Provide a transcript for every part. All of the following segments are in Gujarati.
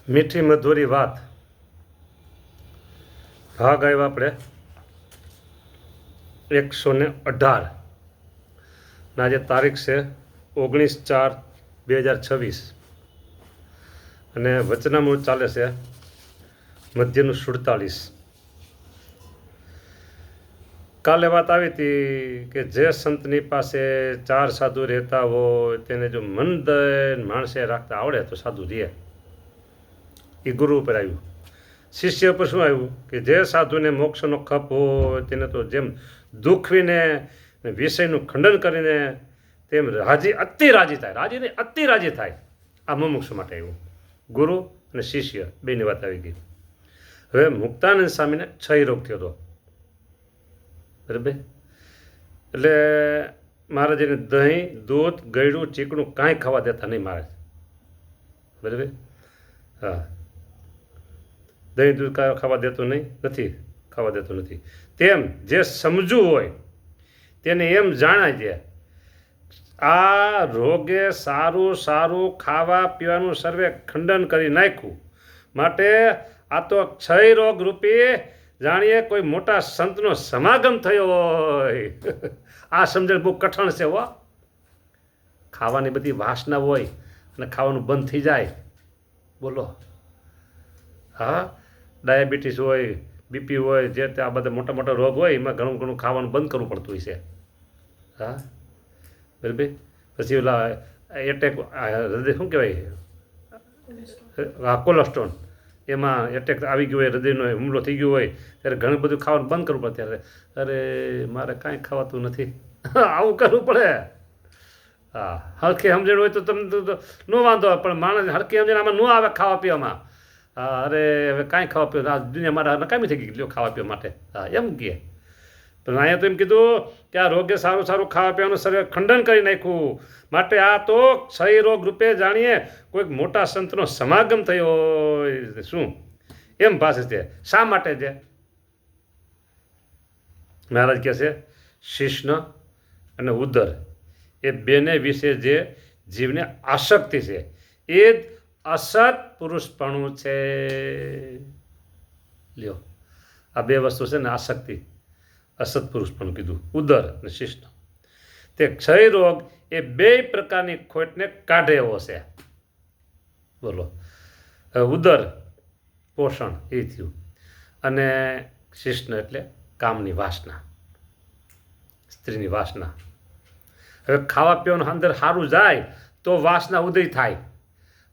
મીઠી મધુરી વાત ભાગ આવ્યો આપણે 118 ના જે તારીખ છે 19/4/2026 અને વચનામૃત ચાલે છે મધ્યનું 47. કાલે વાત આવી હતી કે જે સંતની પાસે 4 સાધુ રહેતા હોય તેને જો મંદ માણસે રાખતા આવડે તો સાધુ રહે. એ ગુરુ ઉપર આવ્યું. શિષ્ય ઉપર શું આવ્યું કે જે સાધુને મોક્ષનો ખપ હોય તેને તો જેમ દુખવીને વિષયનું ખંડન કરીને તેમ અતિ રાજી થાય. આ મુમુક્ષુ માટે આવ્યું. ગુરુ અને શિષ્ય બેની વાત આવી ગઈ. હવે મુક્તાનંદ સ્વામીને ક્ષય રોગ થયો હતો, બરાબર. એટલે મહારાજને દહીં, દૂધ, ગળ્યું, ચીકણું કાંઈ ખાવા દેતા નહીં મહારાજ, બરાબર. હા, દહીં દૂધ ખાવા દેતું નથી. તેમ જે સમજવું હોય તેને એમ જાણાય છે આ રોગે સારું ખાવા પીવાનું સર્વે ખંડન કરી નાખ્યું. માટે આ તો ક્ષય રોગ રૂપી જાણીએ કોઈ મોટા સંતનો સમાગમ થયો હોય. આ સમજણ બહુ કઠણ છે હો. ખાવાની બધી વાસના હોય અને ખાવાનું બંધ થઈ જાય, બોલો. હા, ડાયાબિટીસ હોય, બીપી હોય, જે તે આ બધા મોટા મોટા રોગ હોય એમાં ઘણું ખાવાનું બંધ કરવું પડતું હોય છે. હા, બરાબર. પછી ઓલા એટેક, હૃદય શું કહેવાય, હા, કોલેસ્ટ્રોલ, એમાં એટેક આવી ગયો હોય, હૃદયનો હુમલો થઈ ગયો હોય ત્યારે ઘણું બધું ખાવાનું બંધ કરવું પડે. ત્યારે અરે મારે કાંઈ ખાવાતું નથી, આવું કરવું પડે. હા, હરખી સમજણ હોય તો તમને ન વાંધો, પણ માણસ હરખી સમજણ આમાં ન આવે ખાવા પીવામાં. હા, અરે હવે કાંઈ ખાવા પીવા, આ દુનિયા મારા નકામી થઈ ગઈ લ્યો ખાવા પીવા માટે. હા, એમ કહે. પણ અહીંયા તો એમ કીધું કે આ રોગે સારું ખાવા પીવાનું સર્વે ખંડન કરી નાખ્યું. માટે આ તો ક્ષય રોગ રૂપે જાણીએ કોઈક મોટા સંતનો સમાગમ થયો હોય. શું એમ ભાષે છે? શા માટે છે? મહારાજ કહે છે શિષ્ણ અને ઉદર એ બેને વિશે જે જીવને આસક્તિ છે એ જ અસત પુરુષપણું છે. લ્યો, આ બે વસ્તુ છે ને, આસક્તિ, અસત પુરુષપણું કીધું, ઉદર અને શિષ્ણ. તે ક્ષય રોગ એ બે પ્રકારની ખોટને કાઢે એવો છે, બોલો. ઉદર પોષણ એ થયું, અને શિષ્ણ એટલે કામની વાસના, સ્ત્રીની વાસના. હવે ખાવા પીવાનું અંદર સારું જાય તો વાસના ઉદય થાય,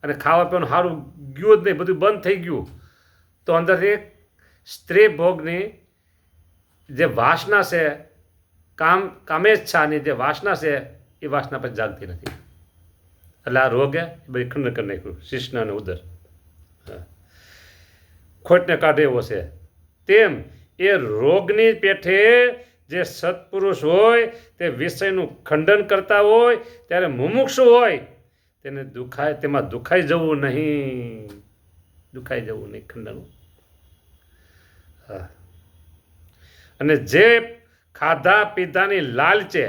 અને ખાવા પીવાનું સારું ગયું જ નહીં, બધું બંધ થઈ ગયું તો અંદરથી સ્ત્રી ભોગની જે વાસના છે, કામેચ્છાની જે વાસના છે એ વાસના પછી જાગતી નથી. એટલે આ રોગે એ બધી ખંડન કરી નાખ્યું, શિષ્ણ અને ઉદર. ખોટને કાઢે એવો છે. તેમ એ રોગની પેઠે જે સત્પુરુષ હોય તે વિષયનું ખંડન કરતા હોય ત્યારે મુમુક્ષુ હોય તેને તેમાં દુખાઈ જવું નહીં ખંડન. હા, અને જે ખાધા પીધાની લાલચે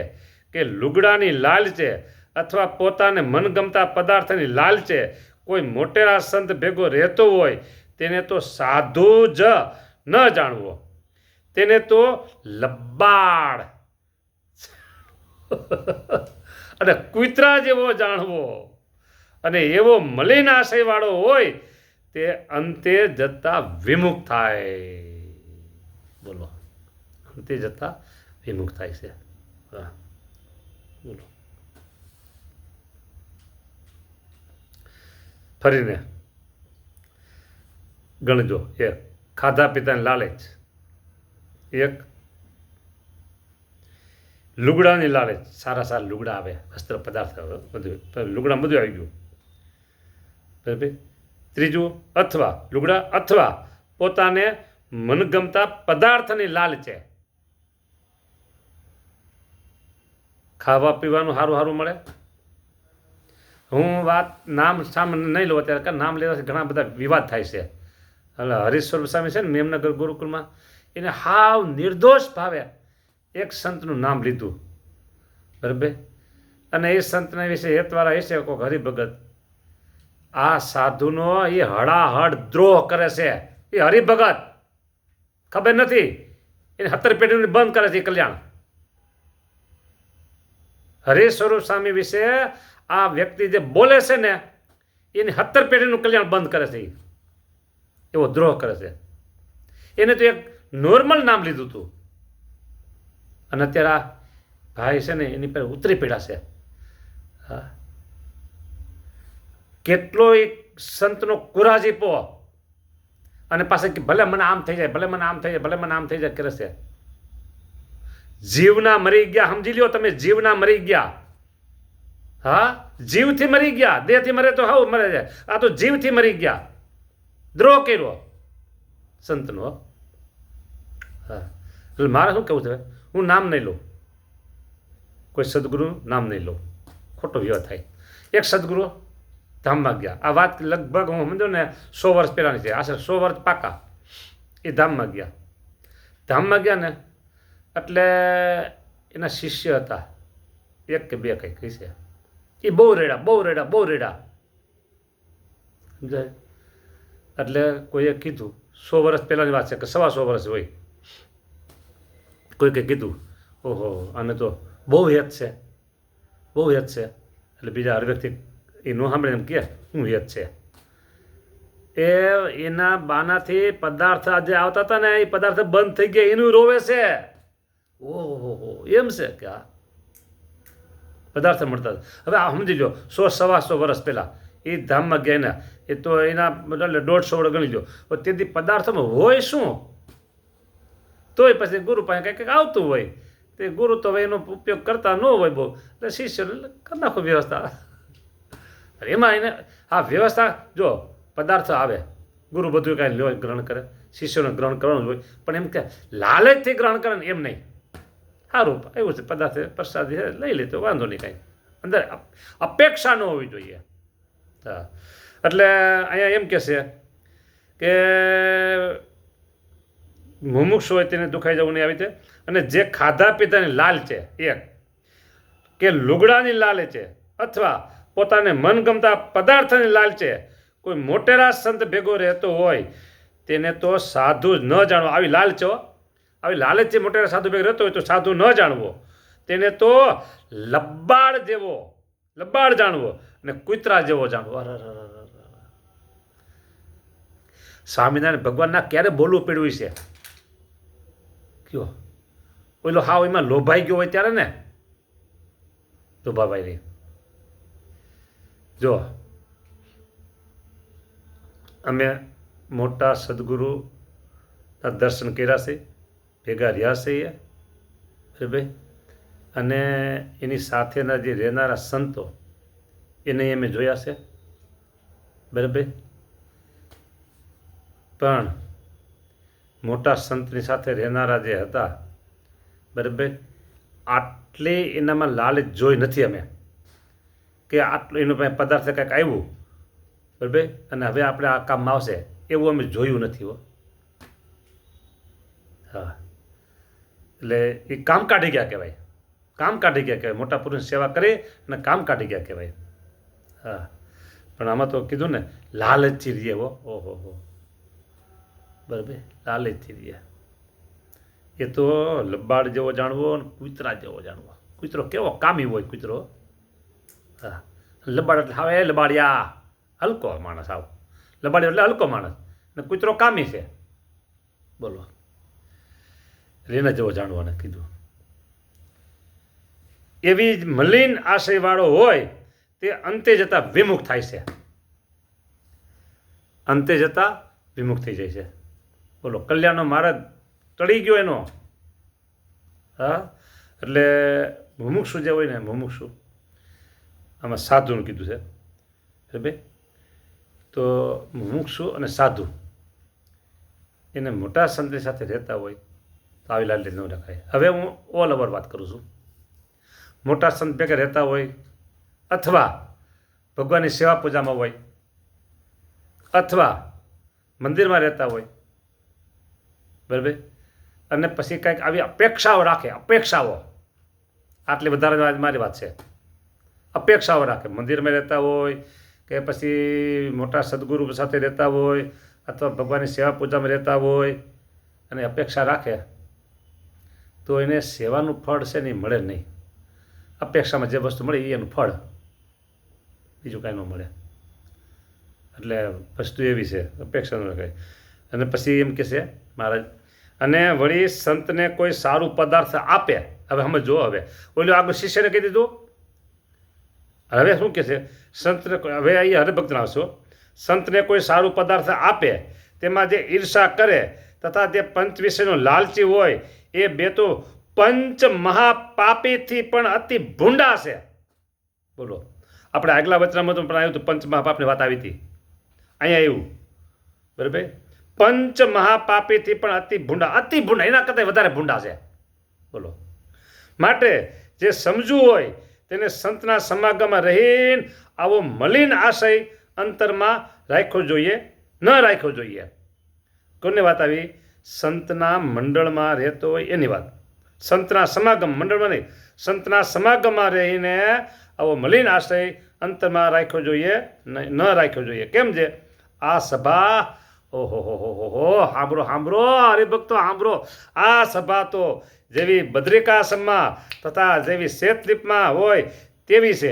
કે લુગડાની લાલચે અથવા પોતાને મનગમતા પદાર્થની લાલચે કોઈ મોટેરા સંત ભેગો રહેતો હોય તેને તો સાધુ જ ન જાણવો, તેને તો લબ્બાડ અને કૂતરા જેવો જાણવો. અને એવો મલિન આશયવાળો હોય તે અંતે જતા વિમુખ થાય, બોલો. અંતે જતા વિમુખ થાય છે. હા, બોલો. ફરીને ગણજો. એક ખાધા પીતાની લાલચ, એક લુગડાની લાલચ, સારા લુગડા આવે, વસ્ત્ર પદાર્થ આવે, બધું લુગડા બધું આવી ગયું, બરાબર. ત્રીજું લુગડા અથવા પોતાને મનગમતા પદાર્થની લાલચે. ખાવા પીવાનું સારું મળે. હું વાત નામ સામે નહીં લઉં અત્યારે, નામ લેવાથી ઘણા બધા વિવાદ થાય છે. એટલે હરીશ્વર સ્વામી છે ને મેમનગર ગુરુકુળમાં, એને હાવ નિર્દોષ ભાવે એક સંતનું નામ લીધું, બરાબર. અને એ સંતના વિશે હેતવાળા હશે કોઈક હરિભગત, આ સાધુનો એ હળાહળ દ્રોહ કરે છે. એ હરિભગત ખબર નથી એને 17 પેઢીનું બંધ કરે છે એ કલ્યાણ. હરિ સ્વરૂપ સ્વામી વિશે આ વ્યક્તિ જે બોલે છે ને એની 17 પેઢીનું કલ્યાણ બંધ કરે છે. એવો દ્રોહ કરે છે. એને તો એક નોર્મલ નામ લીધું હતું અને અત્યારે આ ભાઈ છે ને એની પર ઉતરી પડ્યા છે. હા, કેટલો એક સંતનો કુરાજીપો અને પાસે ભલે મને આમ થઈ જાય, ભલે મને આમ થઈ જાય, ભલે મને આમ થઈ જાય કરે છે. જીવના મરી ગયા, સમજી લ્યો તમે, જીવના મરી ગયા. હા, જીવથી મરી ગયા. દેહથી મરે તો હાવ મરે જાય, આ તો જીવથી મરી ગયા. દ્રોહ કર્યો સંતનો. હા, એટલે મારે શું કહેવું છે, હું નામ નહીં લઉં, કોઈ સદગુરુનું નામ નહીં લઉં, ખોટો વ્યવહાર થાય. એક સદગુરુ ધામમાં ગયા. આ વાત લગભગ હું સમજો ને 100 વર્ષ પહેલાની છે. આશરે 100 વર્ષ પાકા. એ ધામમાં ગયા. ધામમાં ગયા ને એટલે એના શિષ્ય હતા, 1 કે 2 કંઈક છે. એ બહુ રેડા સમજાય. એટલે કોઈએ કીધું, 100 વર્ષ પહેલાંની વાત છે કે 125 વર્ષ હોય, કોઈકે કીધું ઓહો આને તો બહુ હેત છે. એટલે બીજા હર વ્યક્તિ એ નો સાંભળે એમ કે શું હેત છે. એના બાનાથી પદાર્થ આજે આવતા હતા ને એ પદાર્થ બંધ થઈ ગયા, એનું રોવે છે. ઓહો એમ છે કે આ પદાર્થ મળતા. હવે આ સમજી લો 100-125 વર્ષ પહેલાં એ ધામમાં ગયા ને એ તો એના એટલે 150 વર્ષ ગણી લો. તેથી પદાર્થમાં હોય શું, તોય પછી ગુરુ પાસે કંઈક આવતું હોય. તે ગુરુ તો હવે એનો ઉપયોગ કરતા ન હોય બહુ, એટલે શિષ્ય કરી નાખો વ્યવસ્થા. એમાં એને આ વ્યવસ્થા જો પદાર્થ આવે, ગુરુ બધું કાંઈ લો ગ્રહણ કરે, શિષ્યોને ગ્રહણ કરવાનું હોય, પણ એમ કે લાલચથી ગ્રહણ કરે ને એમ નહીં. સારું એવું છે પદાર્થ પ્રસાદી છે લઈ લે તો વાંધો નહીં, કાંઈ અંદર અપેક્ષા ન હોવી જોઈએ. હા, એટલે અહીંયા એમ કહેશે કે મુમુક્ષુ હોય તેને દુખાઈ જવું નહીં આવી છે. અને જે ખાધા પીધાની લાલ છે, એક કે લુગડાની લાલ છે, અથવા પોતાને મનગમતા પદાર્થની લાલ છે, કોઈ મોટેરા સંત ભેગો રહેતો હોય તેને તો સાધુ ન જાણવો. આવી લાલ છે, આવી લાલચથી મોટેરા સાધુ ભેગો રહેતો હોય તો સાધુ ન જાણવો. તેને તો લબાડ જાણવો અને કૂતરા જેવો જાણવો. સ્વામિનારાયણ ભગવાનના ક્યારે બોલવું પડ્યું છે કયો? ઓલો હાવ એમાં લોભાઈ ગયો હોય ત્યારે ને, લોભાભાઈ નહીં. જો અમે મોટા સદગુરુના દર્શન કર્યા છે, ભેગા રહ્યા છે બરાબર, અને એની સાથેના જે રહેનારા સંતો એને અમે જોયા છે બરાબર. પણ મોટા સંતની સાથે રહેનારા જે હતા બરાબર, આટલી એનામાં લાલચ જોઈ નથી અમે કે આટલું એનું પાસે પદાર્થ કંઈક આવ્યું બરાબર અને હવે આપણે આ કામમાં આવશે એવું અમે જોયું નથી હો. હા, એટલે એ કામ કાઢી ગયા કહેવાય, મોટા પુરુષની સેવા કરી અને કામ કાઢી ગયા કહેવાય. હા, પણ આમાં તો કીધું ને લાલચથી રહીએ હો. ઓહો બરાબર, લાલચથી રહીએ. એ તો લબાડ જેવો જાણવો અને કૂતરા જેવો જાણવો. કૂતરો કેવો કામી હોય કૂતરો. હા, લબાડ એટલે હવે લબાડિયા હલકો માણસ, આવો લબાડિયો એટલે હલકો માણસ ને કૂતરો કામી છે. બોલો, એના જેવો જાણવાને કીધું. એવી જ મલિન આશયવાળો હોય તે અંતે જતા વિમુખ થાય છે, અંતે જતા વિમુખ થઈ જાય છે. બોલો, કલ્યાણનો માર્ગ ટળી ગયો એનો. હા, એટલે મુમુક્ષુ જે હોય ને, મુમુક્ષુ આમાં સાધુનું કીધું છે બરાબર. તો મુમુક્ષુ અને સાધુ એને મોટા સંતની સાથે રહેતા હોય તો આવી લાલચ ન રખાય. હવે હું ઓલ ઓવર વાત કરું છું. મોટા સંત ભેગા રહેતા હોય અથવા ભગવાનની સેવા પૂજામાં હોય અથવા મંદિરમાં રહેતા હોય બરાબર, અને પછી કંઈક આવી અપેક્ષાઓ રાખે, આટલી વધારે મારી વાત છે, અપેક્ષાઓ રાખે. મંદિરમાં રહેતા હોય કે પછી મોટા સદગુરુ સાથે રહેતા હોય અથવા ભગવાનની સેવા પૂજામાં રહેતા હોય અને અપેક્ષા રાખે તો એને સેવાનું ફળ છે ને એ મળે નહીં. અપેક્ષામાં જે વસ્તુ મળે એ એનું ફળ, બીજું કાંઈ ન મળે. એટલે વસ્તુ એવી છે, અપેક્ષા ન રખાય. અને પછી એમ કહે છે મહારાજ, અને વળી સંતને કોઈ સારું પદાર્થ આપે. હવે સમજો, હવે ઓલું આગળ શિષ્યને કહી દીધું, હવે શું કહે છે સંતને, હવે અહીંયા હરિભક્તને આવશો. સંતને કોઈ સારું પદાર્થ આપે, તેમાં જે ઈર્ષા કરે તથા તે પંચ વિષયનો લાલચી હોય, એ બે તો પંચ મહાપાપીથી પણ અતિ ભૂંડા છે. બોલો, આપણે આગલા વચનામાં પણ આવ્યું હતું, પંચ મહાપાપની વાત આવી હતી, અહીંયા આવ્યું બરાબર. પંચ મહાપાપીથી પણ અતિ ભૂંડા, એના કરતાં વધારે ભૂંડા છે. બોલો, માટે જે સમજવું હોય તેને સંતના સમાગમમાં રહીને આવો મલિન આશય અંતરમાં રાખવો જોઈએ, ન રાખવો જોઈએ. કોને વાત આવી? સંતના મંડળમાં રહેતો હોય એની વાત. સંતના સમાગમ, મંડળમાં નહીં, સંતના સમાગમમાં રહીને આવો મલિન આશય અંતરમાં રાખવો જોઈએ, ન રાખવો જોઈએ. કેમ છે? આ સભા, ઓહો, સાંભળો હરિભક્તો, સાંભળો. આ સભા તો જેવી બદ્રિકાશ્રમમાં તથા જેવી શેતલીપમાં હોય તેવી છે.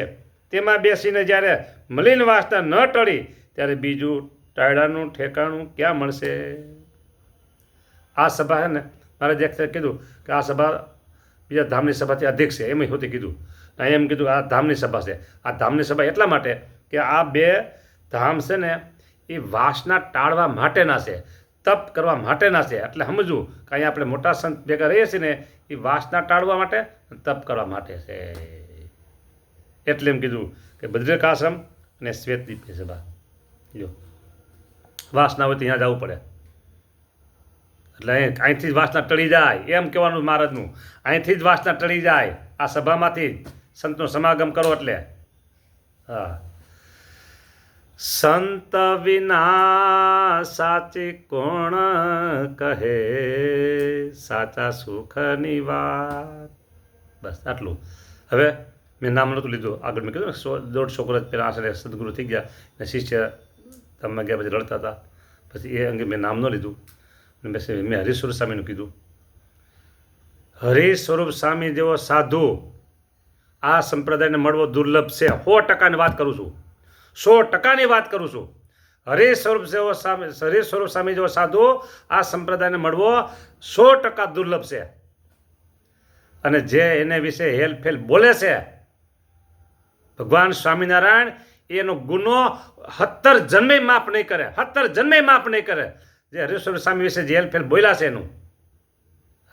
તેમાં બેસીને જ્યારે મલિન વાસના ન ટળી ત્યારે બીજું ટાયડાનું ઠેકાણું ક્યાં મળશે? આ સભા છે ને, મારે જે કીધું કે આ સભા બીજા ધામની સભાથી અધિક છે, એમ હોતી કીધું. એમ કીધું આ ધામની સભા છે. આ ધામની સભા એટલા માટે કે આ બે ધામ છે ને એ વાસના ટાળવા માટેના છે, તપ કરવા માટેના છે. એટલે સમજવું કે અહીંયા આપણે મોટા સંત ભેગા રહીએ છીએ ને એ વાસના ટાળવા માટે, તપ કરવા માટે છે. એટલે એમ કીધું કે બદ્રિકાશ્રમ અને શ્વેતદીપની સભા. જો વાસના હોય તો ત્યાં જવું પડે. એટલે અહીંથી જ વાસના ટળી જાય, એમ કહેવાનું મહારાજનું. અહીંથી જ વાસના ટળી જાય, આ સભામાંથી જ સંતનો સમાગમ કરો એટલે. હા, સંત વિના સાચી કોણ કહે, સાચા સુખની વાત. બસ આટલું. હવે મેં નામ નહોતું લીધું, આગળ મેં કીધું ને 150 વર્ષ પહેલાં આશરે સદગુરુ થઈ ગયા ને શિષ્ય તમે ગયા પછી રડતા હતા, પછી એ અંગે મેં નામ ન લીધું. મેં હરિસ્વરૂપ સ્વામીનું કીધું. હરિસ્વરૂપ સ્વામી જેવો સાધુ આ સંપ્રદાયને મળવો દુર્લભ છે. 100%ની વાત કરું છું, 100%ની વાત કરું છું. હરિસ્વરૂપ સ્વામી જેવો સાધુ આ સંપ્રદાયને મળવો 100% દુર્લભ છે. અને જે એને વિશે હેલફેલ બોલે છે ભગવાન સ્વામિનારાયણ, એનો ગુનો 70 જન્મે માફ નહીં કરે, 70 જન્મે માફ નહીં કરે. જે હરિસ્વરૂપ સ્વામી વિશે જે હેલફેલ બોલ્યા છે એનું,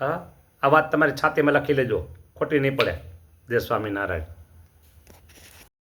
હા, આ વાત તમારી છાતીમાં લખી લેજો, ખોટી નહીં પડે. જય સ્વામિનારાયણ.